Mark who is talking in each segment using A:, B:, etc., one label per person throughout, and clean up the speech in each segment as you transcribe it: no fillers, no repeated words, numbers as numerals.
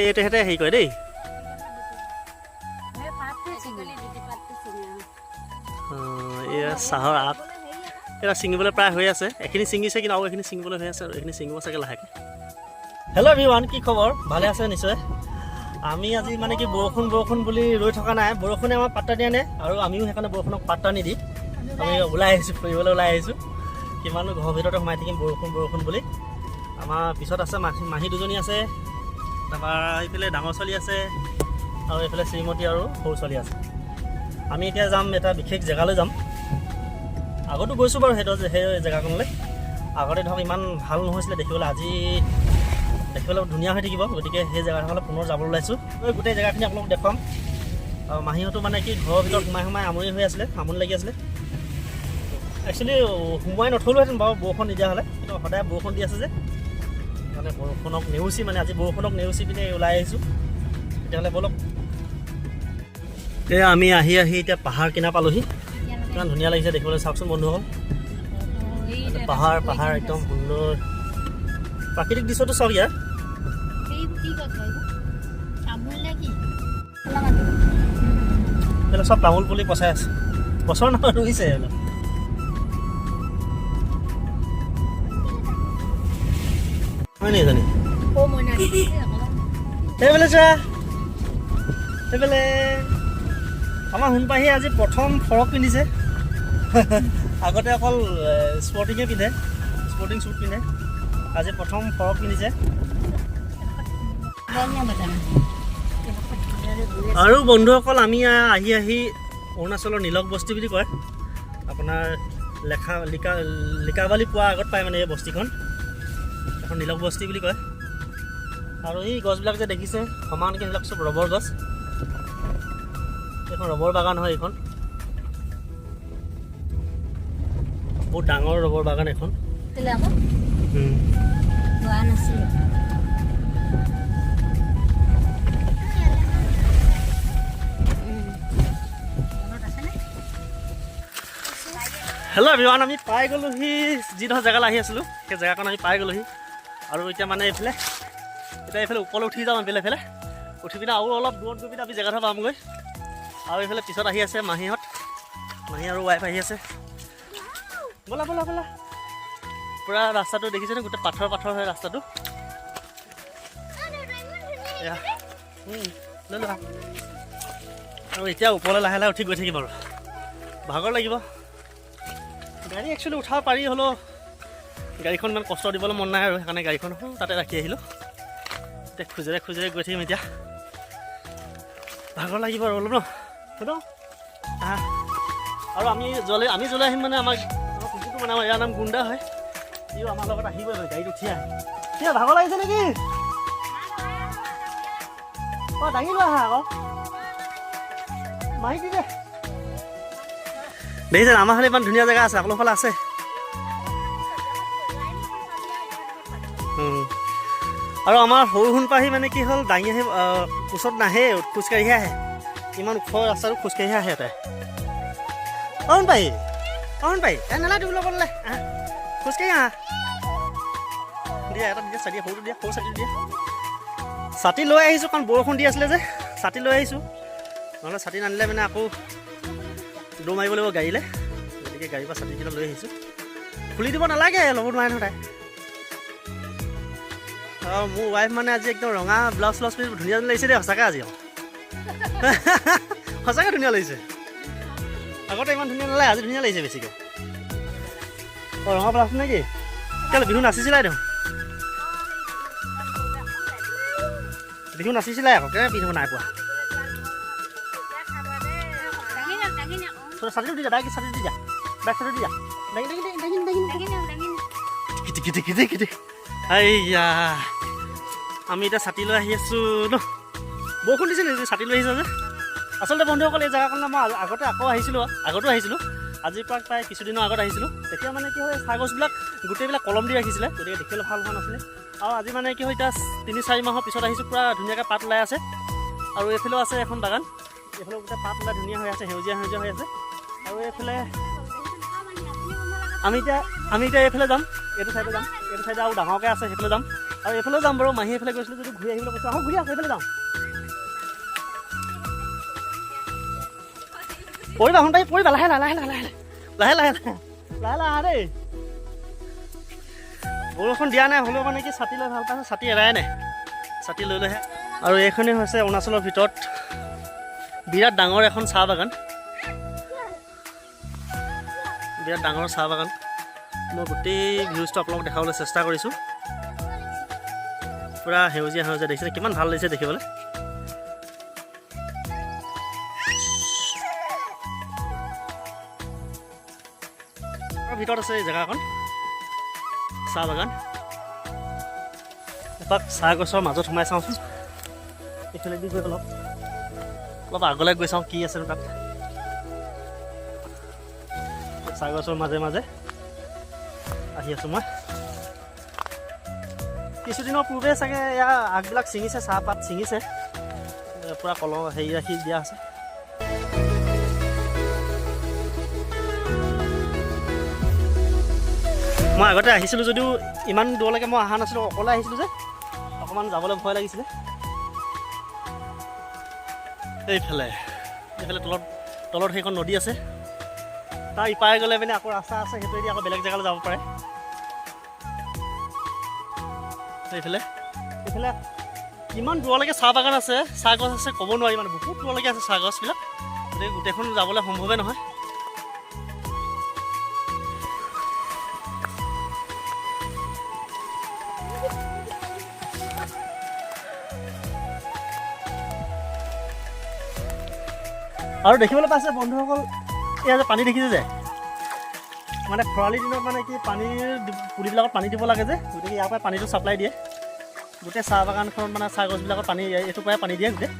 A: এইটো হেঁতে হেৰি কৰে দেই। এয়া চাহৰ আগ এটা ছিঙিবলৈ প্ৰায় হৈ আছে। এখিনি ছিঙিছে কিন্তু আৰু এইখিনি ছিঙিবলৈ হৈ আছে আৰু এইখিনি ছিঙিব চাগে লাহেকৈ। হেল্ল' এভৰিৱান, কি খবৰ? ভালে আছে নিশ্চয়। আমি আজি মানে কি বৰষুণ বুলি ৰৈ থকা নাই। বৰষুণে আমাক পাত্তা দিয়া নাই আৰু আমিও সেইকাৰণে বৰষুণক পাত্তা নিদি আমি ওলাই আহিছোঁ, ফুৰিবলৈ ওলাই আহিছোঁ। কিমানো ঘৰৰ ভিতৰতে সোমাই থাকিম বৰষুণ বুলি। আমাৰ পিছত আছে মাহী দুজনী আছে, তাৰপৰা এইফালে ডাঙৰ ছোৱালী আছে আৰু এইফালে শ্ৰীমতী আৰু সৰু ছোৱালী আছে। আমি এতিয়া যাম এটা বিশেষ জেগালৈ যাম। আগতো গৈছোঁ বাৰু সেই জেগাখনলৈ। আগতে ধৰক ইমান ভাল নহৈছিলে দেখিবলৈ, আজি দেখিবলৈ ধুনীয়া হৈ থাকিব। গতিকে সেই জেগাডোখৰলৈ পুনৰ যাবলৈ ওলাইছোঁ। গোটেই জেগাখিনি আপোনালোক দেখুৱাম। আৰু মাহীহঁতো মানে কি ঘৰৰ ভিতৰত সোমাই আমনি হৈ আছিলে, আমনি লাগি আছিলে। একচুৱেলি সোমোৱাই নথলোহেঁতেন বাৰু বৰষুণ নিদিয়া হ'লে, কিন্তু সদায় বৰষুণ দি আছে যে মানে বৰষুণক নেওচি আজি বৰষুণক নেওচি পিনে ওলাই আহিছোঁ। তেতিয়াহ'লে ব'লক। এয়া আমি আহি এতিয়া পাহাৰ কিনাৰ পালোহি। ইমান ধুনীয়া লাগিছে দেখিবলৈ, চাওকচোন বন্ধুসকল। পাহাৰ একদম সুন্দৰ প্ৰাকৃতিক দৃশ্যটো চাওক ইয়াৰ। এইবিলাক চব তামোল পুলি পচাই আছে, গছৰ নাম ৰুইছে এইবিলাক। হয় নি জানি সেইফালে চোৱা, সেইফালে আমাৰ সোণপাহীয়ে আজি প্ৰথম ফৰক পিন্ধিছে। আগতে অকল স্পৰ্টিঙে পিন্ধে, স্পৰ্টিং শ্বুট পিন্ধে। আজি প্ৰথম ফৰক পিন্ধিছে। আৰু বন্ধুসকল, আমি আহি অৰুণাচলৰ নীলক বস্তি বুলি কয়। আপোনাৰ লিকাবালি পোৱাৰ আগত পায় মানে এই বস্তিখন। এখন নীলক বস্তি বুলি কয়। আৰু এই গছবিলাক যে দেখিছে সমানকৈ, সেইবিলাক চব ৰবৰ গছ। এইখন ৰবৰ বাগান হয়। এইখন বহুত ডাঙৰ ৰবৰ বাগান এখন। হেল্ল' এভৰিৱান, আমি পাই গ'লোহি যিডোখৰ জেগালৈ আহি আছিলোঁ, সেই জেগাখন আমি পাই গ'লোহি। আৰু এতিয়া মানে এইফালে ওপৰলৈ উঠি যাওঁ। এইফালে উঠি পিনে আৰু অলপ দূৰত গৈ পিনে আমি জেগাডোখৰ পামগৈ। আৰু এইফালে পিছত আহি আছে মাহী আৰু ৱাইফ আহি আছে। ব'লা পূৰা ৰাস্তাটো দেখিছেনে? গোটেই পাথৰ হয় ৰাস্তাটো। এয়া লৈ লোৱা। আৰু এতিয়া ওপৰলৈ লাহে উঠি গৈ থাকিম আৰু ভাগৰ লাগিব। গাড়ী একচুৱেলি উঠাব পাৰি, হ'লেও গাড়ীখন ইমান কষ্ট দিবলৈ মন নাই আৰু সেইকাৰণে গাড়ীখন তাতে ৰাখি আহিলোঁ। এতিয়া খোজেৰে গৈ থাকিম। এতিয়া ভাগৰ লাগিব আৰু অলপ ন। আৰু আমি জ্বলে আহিম মানে আমাৰ কুকুৰটো মানে আমাৰ ইয়াৰ নাম গুণ্ডা হয়। সিও আমাৰ লগত আহিবই মানে গাড়ীত উঠি আহে। ঠিক আছে, ভাগৰ লাগিছে নেকি? দাঙি লোৱা আহা আকৌ মাৰি দিলে। দেখিছেনে আমাৰ ফালে ইমান ধুনীয়া জেগা আছে, আপোনালোকৰ ফালে আছে? আৰু আমাৰ সৰু সোণপাহী মানে কি হ'ল, দাঙি আহি ওচৰত নাহে, খোজকাঢ়িহে আহে। ইমান ওখ ৰাস্তাটো খোজকাঢ়িহে আহে তাই। সোণপাহী নালাগে তুমি লগলৈ খোজকাঢ়ি আহা। দিয়া এটা দিয়া, ছাতি সৰুটো দিয়া, সৰু ছাতিটো দিয়া। ছাতি লৈ আহিছোঁ কাৰণ বৰষুণ দি আছিলে যে, ছাতি লৈ আহিছোঁ। নহ'লে ছাতি নানিলে মানে আকৌ দৌৰ মাৰিব লাগিব গাড়ীলৈ। গতিকে গাড়ীৰ পৰা ছাতিকেইটা লৈ আহিছোঁ। খুলি দিব নালাগে, ল'ব নোৱাৰে নহয় তাই। আৰু মোৰ ৱাইফ মানে আজি একদম ৰঙা ব্লাউজ পিন্ধি ধুনীয়া লাগিছে দেই, সঁচাকৈ আজি সঁচাকৈ ধুনীয়া লাগিছে। আগতে ইমান ধুনীয়া নালাগে, আজি ধুনীয়া লাগিছে বেছিকৈ। ৰঙা ব্লাউজ নে কি? কেলৈ বিহু নাচিছিলাই দেখোন? বিহু নাচিছিলাই আকৌ, কেনে বিহু নাই পোৱা? ছাতিটো দি দিয়া, বাইক ছাতিটো দি দিয়া, বাইক ছাতিটো দি দিয়া। এইয়া আমি এতিয়া ছাতি লৈ আহি আছোঁ ন। বৰষুণ দিছিল নেকি? ছাতি লৈ আহিছোঁ যে। আচলতে বন্ধুসকল, এই জেগাখনলৈ মই আগতো আহিছিলোঁ। আজিৰ পৰা প্ৰায় কিছুদিনৰ আগত আহিছিলোঁ। তেতিয়া মানে কি হয়, চাহ গছবিলাক গোটেইবিলাক কলম দি ৰাখিছিলে, গতিকে দেখিবলৈ ভাল হোৱা নাছিলে। আৰু আজি মানে কি হয়, এতিয়া 3-4 মাহৰ পিছত আহিছোঁ, পূৰা ধুনীয়াকৈ পাত ওলাই আছে। আৰু এইফালেও আছে এখন বাগান, এইফালেও গোটেই পাত ওলাই ধুনীয়া হৈ আছে, সেউজীয়া হৈ আছে। আৰু এইফালে আমি এতিয়া এইফালে যাম, এইটো চাইডে যাম। এইটো চাইডে আৰু ডাঙৰকৈ আছে, সেইফালে যাম। আৰু এইফালেও যাম বাৰু, মাহী এইফালে গৈছিলোঁ যদি ঘূৰি আহিবলৈ কৈছোঁ, আহক ঘূৰি আহক, এইফালে যাওঁ। পৰিবা সোনকালে পৰিবা, লাহে লাহে লাহে লাহে লাহে লাহে লাহে লাহে লাহে আহা দেই। বৰষুণ দিয়া নাই হ'লেও মানে কি ছাতি লৈ ভাল পাইছে, ছাতি এৰাই নাই, ছাতি লৈ লৈহে। আৰু এইখনেই হৈছে অৰুণাচলৰ ভিতৰত বিৰাট ডাঙৰ এখন চাহ বাগান, বিৰাট ডাঙৰ চাহ বাগান। মই গোটেই ভিউজটো আপোনালোকক দেখাবলৈ চেষ্টা কৰিছোঁ। পূৰা সেউজীয়া সেউজীয়া দেখিছে, কিমান ভাল লাগিছে দেখিবলৈ। ভিতৰত আছে এই জেগাখন চাহ বাগান। এপাক চাহ গছৰ মাজত সোমাই চাওঁচোন, এইফালেদি গৈ অলপ আগলৈ গৈ চাওঁ কি আছে তাত। চাহ গছৰ মাজে মাজে আহি আছোঁ মই। কিছুদিনৰ পূৰ্বে চাগে এয়া আগবিলাক ছিঙিছে, চাহপাত ছিঙিছে, পূৰা কলম হেৰি ৰাখি দিয়া আছে। মই আগতে আহিছিলোঁ যদিও ইমান দূৰলৈকে মই অহা নাছিলোঁ, অকলে আহিছিলোঁ যে অকণমান যাবলৈ ভয় লাগিছিলে। এইফালে তলত সেইখন নদী আছে, তাৰ ইপাৰে গ'লে মানে আকৌ ৰাস্তা আছে, সেইটোৱেদি আকৌ বেলেগ জেগালৈ যাব পাৰে। এইফালে ইমান দূৰলৈকে চাহ বাগান আছে, চাহ গছ আছে, ক'ব নোৱাৰি মানে বহুত দূৰলৈকে আছে চাহ গছবিলাক, গতিকে গোটেইখন যাবলৈ সম্ভৱে নহয়। আৰু দেখিবলৈ পাইছে বন্ধুসকল, এয়া যে পানী দেখিছে যে, মানে খৰালি দিনত মানে কি পানীৰ পুলিবিলাকত পানী দিব লাগে যে, গতিকে ইয়াৰ পৰাই পানীটো ছাপ্লাই দিয়ে। গোটেই চাহ বাগানখনত মানে চাহ গছবিলাকত পানী এইটোৰ পৰাই পানী দিয়ে গোটেই।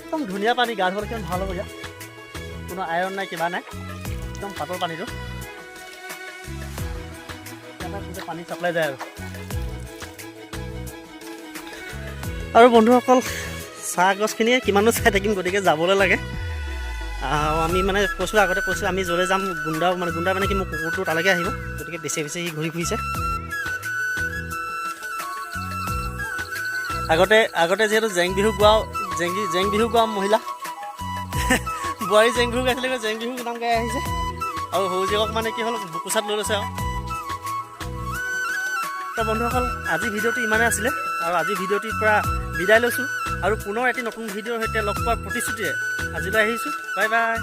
A: একদম ধুনীয়া পানী, গা ধুবলৈ কিমান ভাল হ'ব ইয়াত, কোনো আইৰণ নাই, কিবা নাই, একদম পাতল পানীটো। ইয়াৰ গোটেই পানী ছাপ্লাই যায় আৰু বন্ধুসকল চাহ গছখিনিয়ে কিমানো চাই থাকিম, গতিকে যাবলৈ লাগে। আমি মানে আগতে কৈছোঁ আমি য'লৈ যাম, গুণ্ডা মানে কি মোৰ কুকুৰটো তালৈকে আহিব, গতিকে বেছি সি ঘূৰি ফুৰিছে। আগতে যিহেতু জেং বিহু গোৱা মহিলা, বোৱাৰী জেং বিহু গাইছিলে, জেং বিহু নাম গাই আহিছে। আৰু সৰু জীয়েকক মানে কি হ'ল বুকুচাত লৈ লৈছে আৰু। তো বন্ধুসকল আজি ভিডিঅ'টো ইমানেই আছিলে, আৰু আজি ভিডিঅ'টিৰ পৰা বিদায় লৈছোঁ, আৰু পুনৰ এটি নতুন ভিডিঅ'ৰ সৈতে লগ পোৱাৰ প্ৰতিশ্ৰুতিৰে আজিলৈ আহিছোঁ। Bye bye.